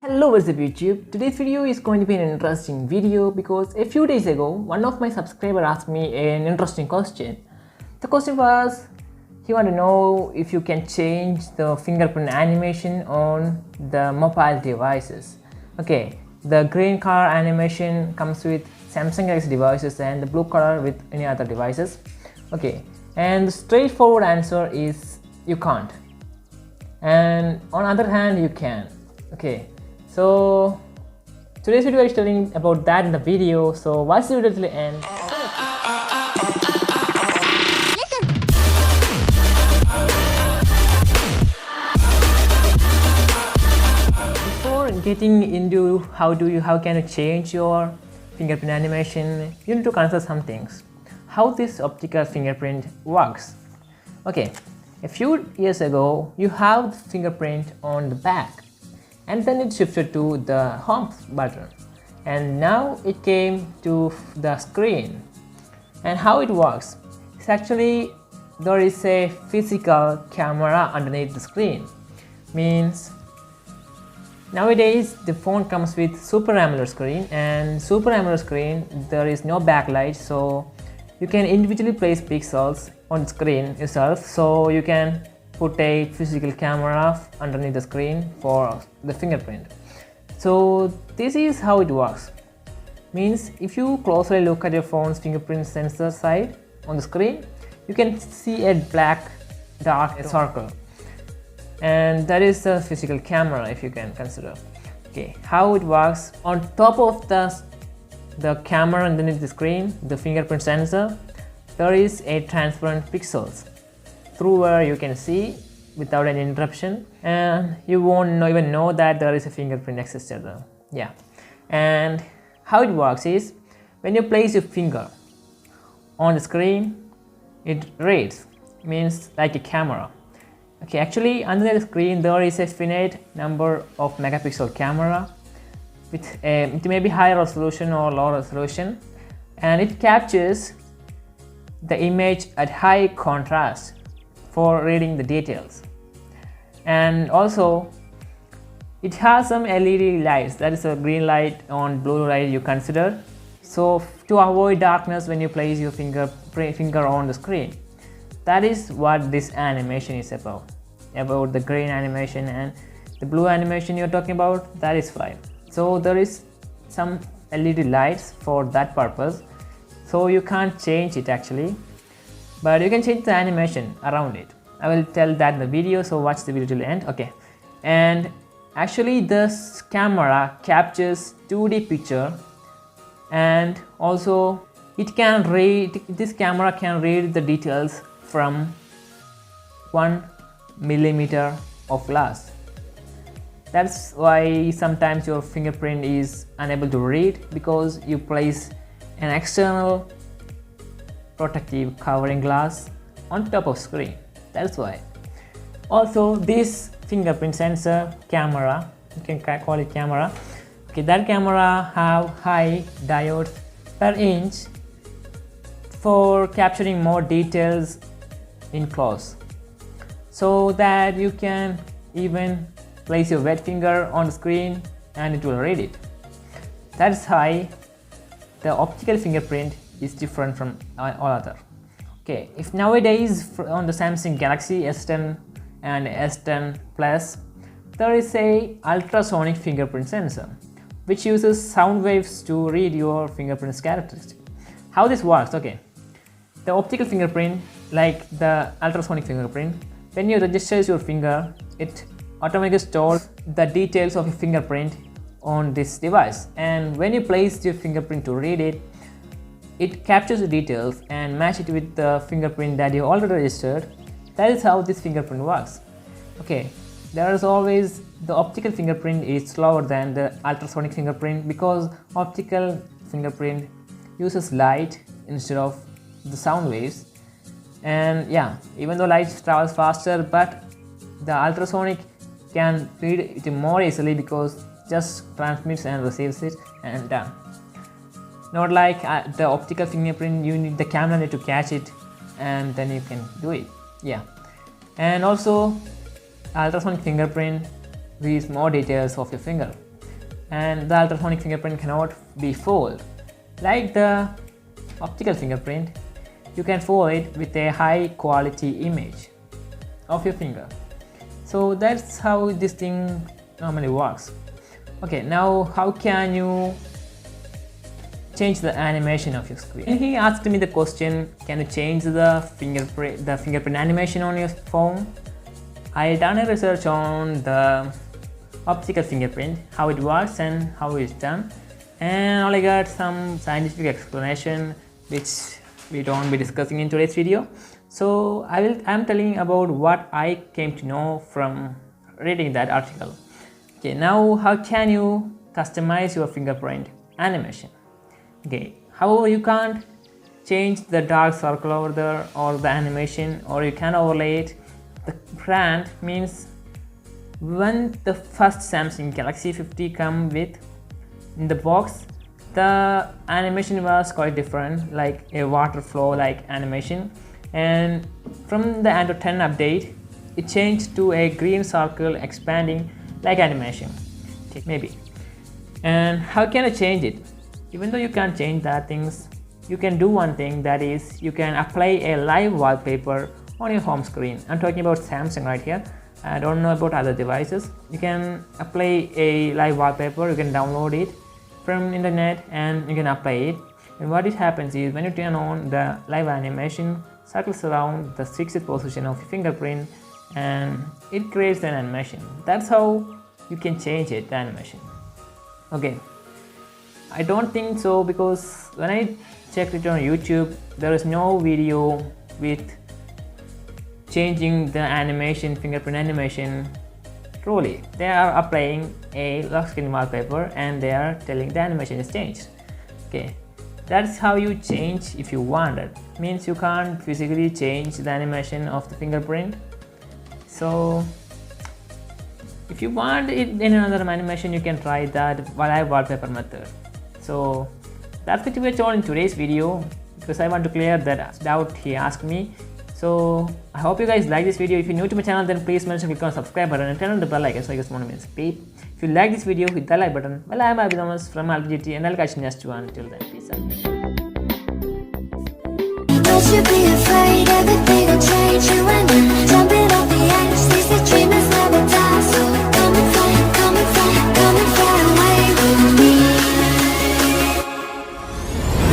Hello, what's up YouTube? Today's video is going to be an interesting video because a few days ago one of my subscribers asked me an interesting question. The question was, he wanted to know if you can change the fingerprint animation on the mobile devices. Okay, the green color animation comes with Samsung Galaxy devices and the blue color with any other devices. Okay, and the straightforward answer is you can't, and on the other hand you can. Okay, so today's video is telling about that in the video, so watch the video till the end. Before getting into how can you change your fingerprint animation, you need to consider some things. How this optical fingerprint works. Okay, a few years ago you have the fingerprint on the back, and then it shifted to the home button, and now it came to the screen. And how it works, it's actually there is a physical camera underneath the screen. Means nowadays the phone comes with Super AMOLED screen, and Super AMOLED screen there is no backlight, so you can individually place pixels on the screen yourself, so you can put a physical camera underneath the screen for the fingerprint. So this is how it works. Means if you closely look at your phone's fingerprint sensor side on the screen, you can see a black dark circle, and that is the physical camera, if you can consider. Okay, how it works, on top of the camera underneath the screen, the fingerprint sensor, there is a transparent pixels through where you can see without any interruption, and you won't even know that there is a fingerprint existed there. Yeah, and how it works is, when you place your finger on the screen, it reads, means like a camera. Okay, actually under the screen there is a finite number of megapixel camera with it may be high resolution or low resolution, and it captures the image at high contrast for reading the details. And also it has some LED lights, that is a green light on blue light you consider, so to avoid darkness when you place your finger on the screen. That is what this animation is about the green animation, and the blue animation you're talking about, that is fine. So there is some LED lights for that purpose, so you can't change it actually, but you can change the animation around it. I will tell that in the video, so watch the video till the end. Okay, and actually this camera captures 2D picture, and also this camera can read the details from 1 millimeter of glass. That's why sometimes your fingerprint is unable to read, because you place an external protective covering glass on top of screen. That's why. Also this fingerprint sensor camera, you can call it camera, okay, that camera have high diodes per inch for capturing more details in close, so that you can even place your wet finger on the screen and it will read it. That's why the optical fingerprint is different from all other. Okay, if nowadays on the Samsung Galaxy S10 and S10 Plus, there is a ultrasonic fingerprint sensor which uses sound waves to read your fingerprint's characteristic. How this works? Okay, the optical fingerprint, like the ultrasonic fingerprint, when you register your finger, it automatically stores the details of your fingerprint on this device, and when you place your fingerprint to read it, it captures the details and match it with the fingerprint that you already registered. That is how this fingerprint works. Okay, there is always the optical fingerprint is slower than the ultrasonic fingerprint, because optical fingerprint uses light instead of the sound waves. And yeah, even though light travels faster, but the ultrasonic can read it more easily because just transmits and receives it and done. Not like the optical fingerprint, you need the camera need to catch it and then you can do it. Yeah, and also ultrasonic fingerprint reads more details of your finger. and the ultrasonic fingerprint cannot be fooled. Like the optical fingerprint, you can fool it with a high quality image of your finger. So that's how this thing normally works. Okay, now how can you change the animation of your screen? And he asked me the question, can you change the fingerprint animation on your phone? I done a research on the optical fingerprint, how it works and how it's done, and I got some scientific explanation which we don't be discussing in today's video. So I'm telling about what I came to know from reading that article. Okay, now how can you customize your fingerprint animation? Okay, however, you can't change the dark circle over there or the animation, or you can overlay it. The brand means when the first Samsung Galaxy A50 come with in the box, the animation was quite different, like a water flow like animation, and from the Android 10 update it changed to a green circle expanding like animation. Okay, maybe. And how can I change it? Even though you can't change that things, you can do one thing, that is you can apply a live wallpaper on your home screen. I'm talking about Samsung right here. I don't know about other devices. You can apply a live wallpaper, you can download it from internet and you can apply it. And what it happens is when you turn on the live animation, circles around the fixed position of your fingerprint and it creates an animation. That's how you can change it, the animation. Okay, I don't think so, because when I checked it on YouTube, there is no video with changing the animation, fingerprint animation. Truly, they are applying a lock screen wallpaper and they are telling the animation is changed. Okay, that's how you change if you want it. Means you can't physically change the animation of the fingerprint. So if you want it in another animation, you can try that live wallpaper method. So that's pretty much all in today's video, because I want to clear that doubt he asked me. So I hope you guys like this video. If you're new to my channel, then please mention click on subscribe button and turn on the bell icon so you guys won't miss a beat. If you like this video, hit the like button. Well, I'm Abhi from LGT and I'll catch you next one. Till then, peace out. You should be afraid everything will change you.